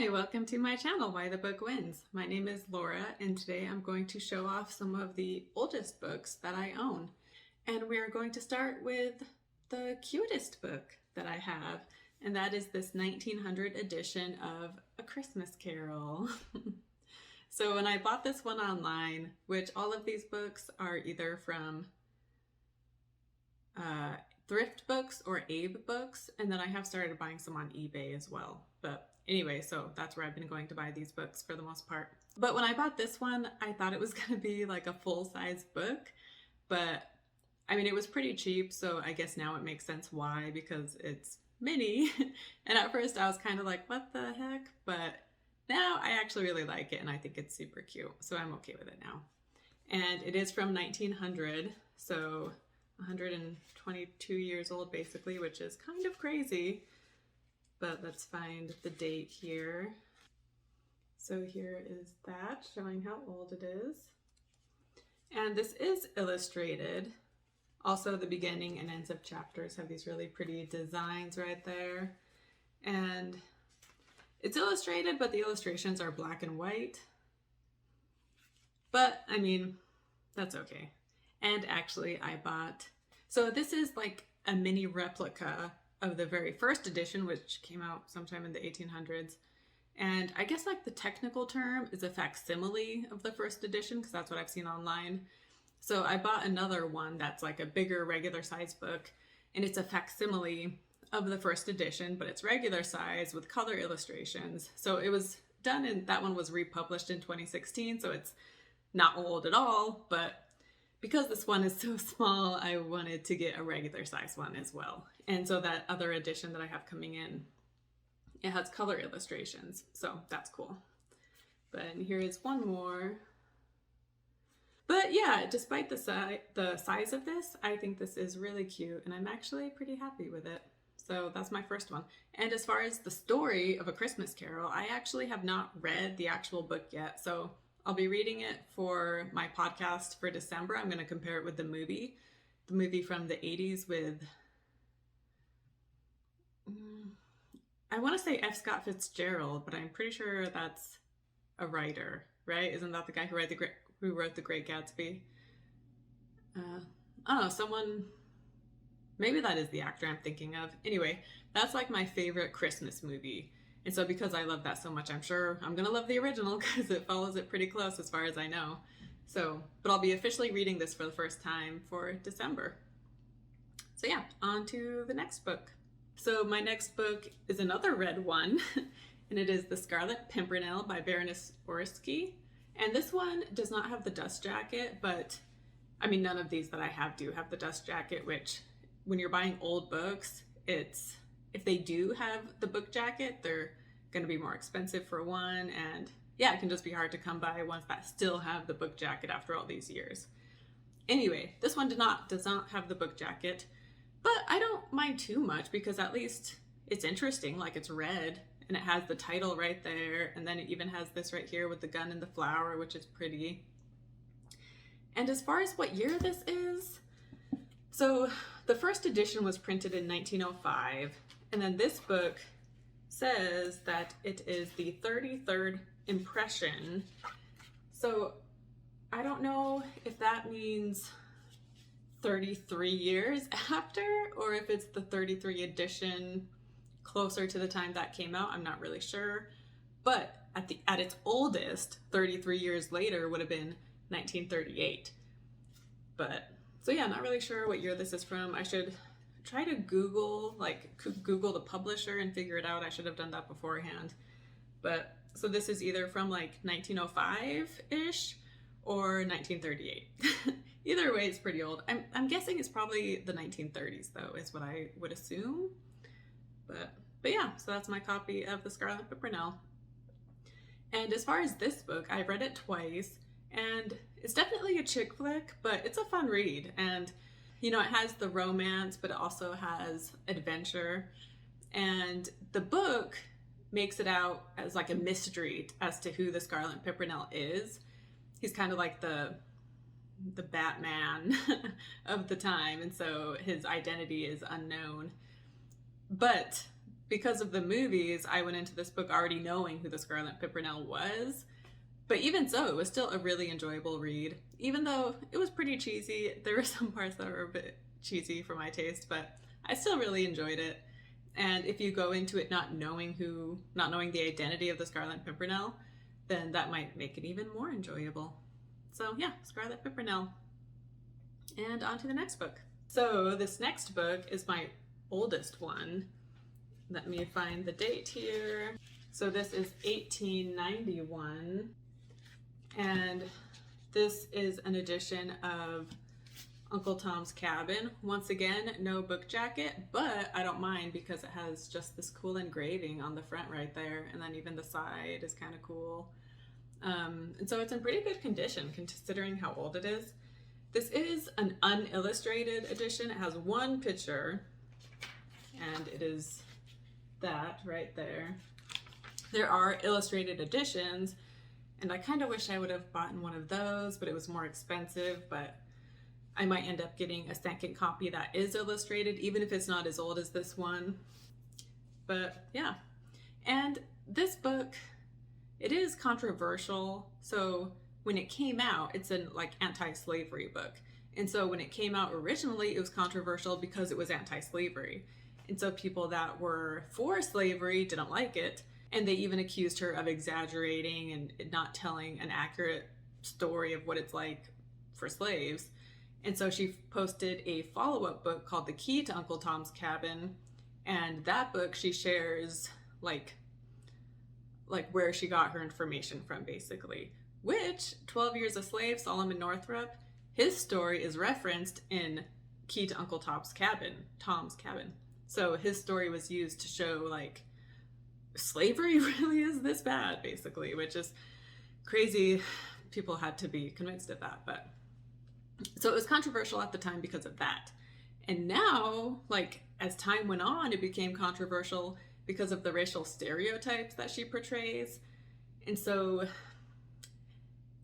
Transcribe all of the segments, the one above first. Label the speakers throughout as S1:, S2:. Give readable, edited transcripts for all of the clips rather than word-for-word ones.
S1: Hi, welcome to my channel, Why the Book Wins. My name is Laura, and today I'm going to show off some of the oldest books that I own. And we are going to start with the cutest book that I have, and that is this 1900 edition of A Christmas Carol. So when I bought this one online, which all of these books are either from thrift books or Abe books, and then I have started buying some on eBay as well. But anyway, so that's where I've been going to buy these books for the most part. But when I bought this one, I thought it was going to be like a full-size book, but I mean, it was pretty cheap, so I guess now it makes sense why, because it's mini. And at first I was kind of like, what the heck? But now I actually really like it, and I think it's super cute, so I'm okay with it now. And it is from 1900, so 122 years old basically, which is kind of crazy. But let's find the date here. So here is that, showing how old it is. And this is illustrated. Also, the beginning and ends of chapters have these really pretty designs right there. And it's illustrated, but the illustrations are black and white. But, I mean, that's okay. And actually, I bought... So this is like a mini replica of the very first edition, which came out sometime in the 1800s. And I guess like the technical term is a facsimile of the first edition, because that's what I've seen online. So I bought another one that's like a bigger regular size book, and it's a facsimile of the first edition, but it's regular size with color illustrations. So it was done, and that one was republished in 2016, so it's not old at all, but because this one is so small, I wanted to get a regular size one as well. And so that other edition that I have coming in, it has color illustrations, so that's cool. But here is one more. But yeah, despite the size of this, I think this is really cute, and I'm actually pretty happy with it. So that's my first one. And as far as the story of A Christmas Carol, I actually have not read the actual book yet, so I'll be reading it for my podcast for December. I'm going to compare it with the movie from the 80s with, I want to say F. Scott Fitzgerald, but I'm pretty sure that's a writer, right? Isn't that the guy who wrote The Great Gatsby? I don't know, someone, maybe that is the actor I'm thinking of. Anyway, that's like my favorite Christmas movie. And so because I love that so much, I'm sure I'm going to love the original because it follows it pretty close as far as I know. So, but I'll be officially reading this for the first time for December. So yeah, on to the next book. So my next book is another red one, and it is The Scarlet Pimpernell by Baroness Orski. And this one does not have the dust jacket, but I mean, none of these that I have do have the dust jacket, which when you're buying old books, if they do have the book jacket, they're going to be more expensive for one, and yeah, it can just be hard to come by ones that still have the book jacket after all these years. Anyway, this one does not have the book jacket, but I don't mind too much because at least it's interesting, like it's red, and it has the title right there, and then it even has this right here with the gun and the flower, which is pretty. And as far as what year this is, so the first edition was printed in 1905, and then this book says that it is the 33rd impression. So I don't know if that means 33 years after, or if it's the 33 edition closer to the time that came out. I'm not really sure. But at its oldest, 33 years later would have been 1938. But so yeah, not really sure what year this is from. I should try to Google the publisher and figure it out. I should have done that beforehand. But so this is either from like 1905-ish or 1938. Either way, it's pretty old. I'm guessing it's probably the 1930s though, is what I would assume. But yeah, so that's my copy of The Scarlet Pimpernell. And as far as this book, I've read it twice, and it's definitely a chick flick, but it's a fun read. And you know, it has the romance, but it also has adventure. And the book makes it out as like a mystery as to who the Scarlet Pimpernell is. He's kind of like the Batman of the time, and so his identity is unknown. But because of the movies, I went into this book already knowing who the Scarlet Pimpernel was. But even so, it was still a really enjoyable read. Even though it was pretty cheesy, there were some parts that were a bit cheesy for my taste, but I still really enjoyed it. And if you go into it not knowing the identity of the Scarlet Pimpernel, then that might make it even more enjoyable. So yeah, Scarlet Pimpernel. And on to the next book. So this next book is my oldest one. Let me find the date here. So this is 1891. And this is an edition of Uncle Tom's Cabin. Once again, no book jacket, but I don't mind because it has just this cool engraving on the front right there, and then even the side is kind of cool. And so it's in pretty good condition considering how old it is. This is an unillustrated edition. It has one picture, and it is that right there. There are illustrated editions, and I kind of wish I would have bought one of those, but it was more expensive. But I might end up getting a second copy that is illustrated, even if it's not as old as this one. But yeah, and this book, it is controversial. So when it came out, it's an like anti-slavery book. And so when it came out originally, it was controversial because it was anti-slavery. And so people that were for slavery didn't like it. And they even accused her of exaggerating and not telling an accurate story of what it's like for slaves. And so she posted a follow-up book called The Key to Uncle Tom's Cabin. And that book, she shares like where she got her information from, basically. Which 12 Years a Slave, Solomon Northup, his story is referenced in Key to Uncle Tom's Cabin. So his story was used to show like slavery really is this bad, basically, which is crazy. People had to be convinced of that. But so it was controversial at the time because of that. And now, like, as time went on, it became controversial because of the racial stereotypes that she portrays. And so,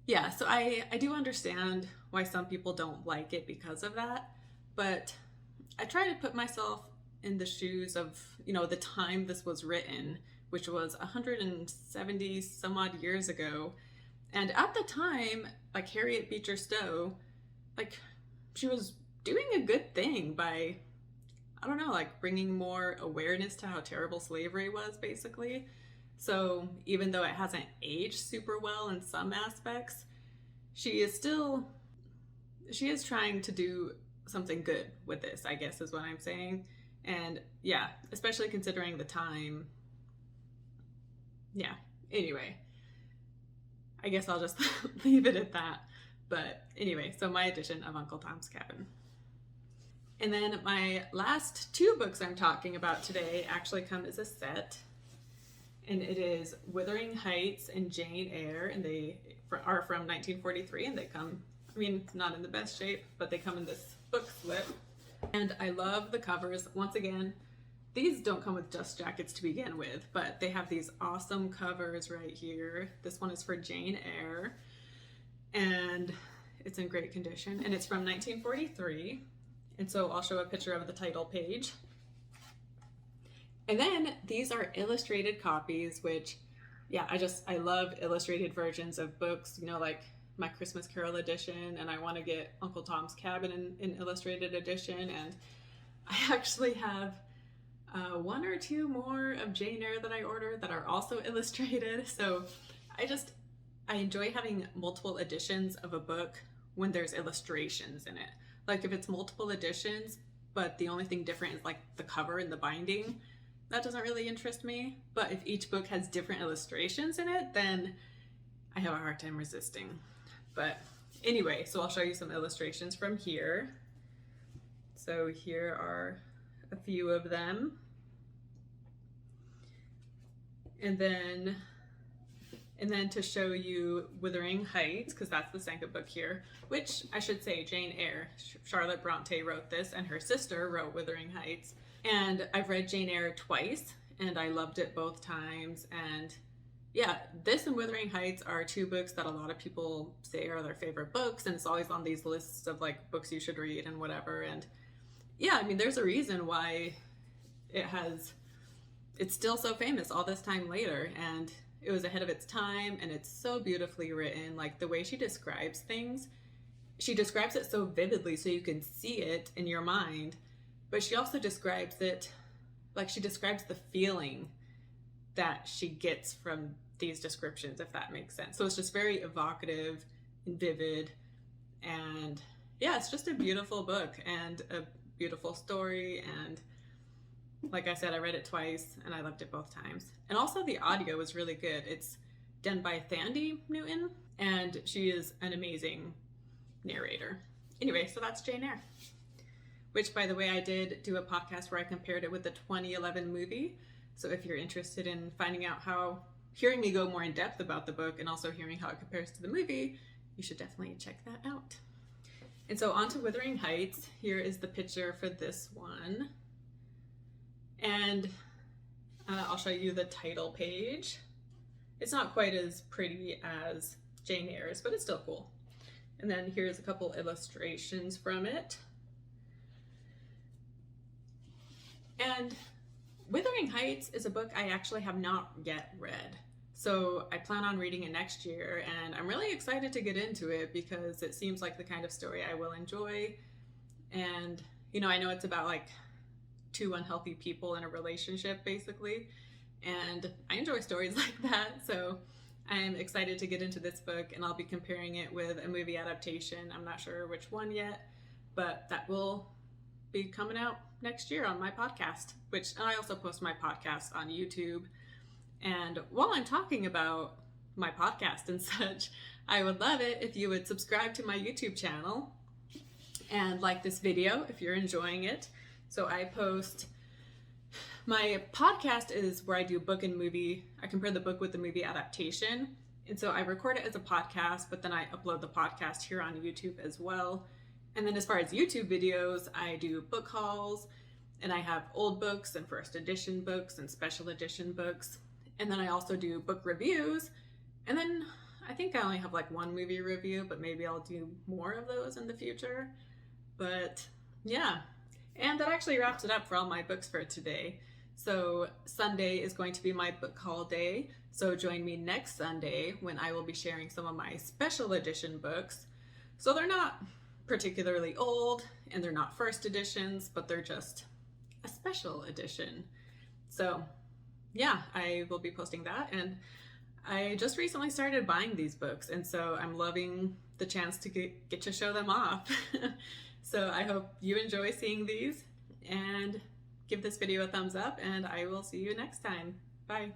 S1: yeah, so I do understand why some people don't like it because of that. But I try to put myself in the shoes of, you know, the time this was written, which was 170 some odd years ago. And at the time, like Harriet Beecher Stowe, like she was doing a good thing by, I don't know, like bringing more awareness to how terrible slavery was, basically. So even though it hasn't aged super well in some aspects, she is trying to do something good with this, I guess is what I'm saying. And yeah, especially considering the time. Yeah, anyway, I guess I'll just leave it at that. But anyway, so my edition of Uncle Tom's Cabin. And then my last two books I'm talking about today actually come as a set. And it is Wuthering Heights and Jane Eyre, and they are from 1943, and they come, I mean, not in the best shape, but they come in this book slip. And I love the covers. Once again, these don't come with dust jackets to begin with, but they have these awesome covers right here. This one is for Jane Eyre, and it's in great condition, and it's from 1943. And so I'll show a picture of the title page. And then these are illustrated copies, which, yeah, I love illustrated versions of books, you know, like my Christmas Carol edition, and I want to get Uncle Tom's Cabin in illustrated edition. And I actually have one or two more of Jane Eyre that I ordered that are also illustrated. So I enjoy having multiple editions of a book when there's illustrations in it. Like if it's multiple editions, but the only thing different is like the cover and the binding, that doesn't really interest me. But if each book has different illustrations in it, then I have a hard time resisting. But anyway, so I'll show you some illustrations from here. So here are a few of them. And then to show you Withering Heights, because that's the second book here, which I should say Jane Eyre, Charlotte Bronte wrote this, and her sister wrote Wuthering Heights. And I've read Jane Eyre twice, and I loved it both times. And yeah, this and Wuthering Heights are two books that a lot of people say are their favorite books, and it's always on these lists of like books you should read and whatever. And yeah, I mean, there's a reason why it has it's still so famous all this time later, and it was ahead of its time, and it's so beautifully written. Like the way she describes things, she describes it so vividly so you can see it in your mind, but she also describes it like she describes the feeling that she gets from these descriptions, if that makes sense. So it's just very evocative and vivid, and yeah, it's just a beautiful book and a beautiful story. And like I said, I read it twice and I loved it both times. And also the audio was really good. It's done by Thandie Newton, and she is an amazing narrator. Anyway, so that's Jane Eyre, which, by the way, I did do a podcast where I compared it with the 2011 movie. So if you're interested in finding out hearing me go more in depth about the book and also hearing how it compares to the movie, you should definitely check that out. And so on to Wuthering Heights. Here is the picture for this one. And I'll show you the title page. It's not quite as pretty as Jane Eyre's, but it's still cool. And then here's a couple illustrations from it. And Withering Heights is a book I actually have not yet read. So I plan on reading it next year, and I'm really excited to get into it because it seems like the kind of story I will enjoy. And, you know, I know it's about like two unhealthy people in a relationship, basically. And I enjoy stories like that. So I'm excited to get into this book, and I'll be comparing it with a movie adaptation. I'm not sure which one yet, but that will be coming out next year on my podcast, which I also post my podcast on YouTube. And while I'm talking about my podcast and such, I would love it if you would subscribe to my YouTube channel and like this video if you're enjoying it. So I post, my podcast is where I do book and movie, I compare the book with the movie adaptation. And so I record it as a podcast, but then I upload the podcast here on YouTube as well. And then as far as YouTube videos, I do book hauls, and I have old books and first edition books and special edition books. And then I also do book reviews. And then I think I only have like one movie review, but maybe I'll do more of those in the future. But yeah, and that actually wraps it up for all my books for today. So Sunday is going to be my book haul day. So join me next Sunday when I will be sharing some of my special edition books. So they're not particularly old and they're not first editions, but they're just a special edition. So yeah, I will be posting that. And I just recently started buying these books, and so I'm loving the chance to get to show them off. So I hope you enjoy seeing these, and give this video a thumbs up, and I will see you next time. Bye.